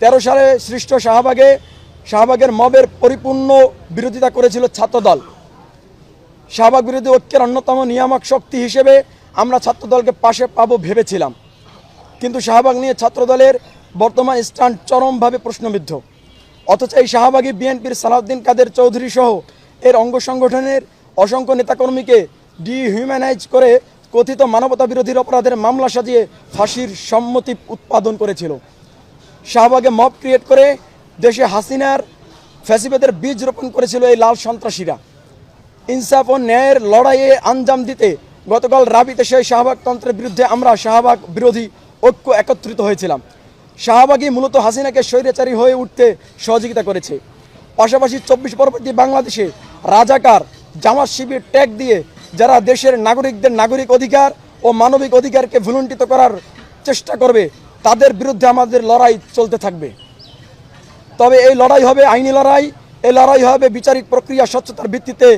13 সালে সৃষ্ট শাহবাগের মবের পরিপূর্ণ বিরোধিতা করেছিল ছাত্রদল। শাহবাগ বিরোধী ঐক্যের অন্যতম নিয়ামক শক্তি হিসেবে আমরা ছাত্রদলকে পাশে পাবো ভেবেছিলাম, কিন্তু শাহবাগ নিয়ে ছাত্রদলের বর্তমান স্ট্যান্ড চরমভাবে প্রশ্নবিদ্ধ। অথচ এই শাহবাগী বিএনপির সালাউদ্দিন কাদের চৌধুরী সহ এর অঙ্গ সংগঠনের অসংখ্য নেতাকর্মীকে ডিহিউম্যানাইজ করে কথিত মানবতা বিরোধী অপরাধের মামলা সাজিয়ে ফাঁসির সম্মতি উৎপাদন করেছিল। শাহবাগে মব ক্রিয়েট করে দেশে হাসিনার ফ্যাসিবাদের বীজ রোপণ করেছিল এই লাল সন্ত্রাসীরা। ইনসাফ ও ন্যায়ের লড়াইয়ে আঞ্জাম দিতে গতকাল রাবিতে সেই শাহবাগতন্ত্রের বিরুদ্ধে আমরা শাহবাগ বিরোধী ঐক্য একত্রিত হয়েছিলাম। শাহবাগই মূলত হাসিনাকে স্বৈরাচারী হয়ে উঠতে সহযোগিতা করেছে। পাশাপাশি 24 পরবর্তী বাংলাদেশে রাজাকার, জামাত শিবির ট্যাগ দিয়ে যারা দেশের নাগরিকদের নাগরিক অধিকার ও মানবিক অধিকারকে ভুলুণ্ঠিত করার চেষ্টা করবে, তাদের বিরুদ্ধে আমাদের লড়াই চলতে থাকবে। তবে এই লড়াই হবে আইনি লড়াই, এই লড়াই হবে বিচারিক প্রক্রিয়া স্বচ্ছতার ভিত্তিতে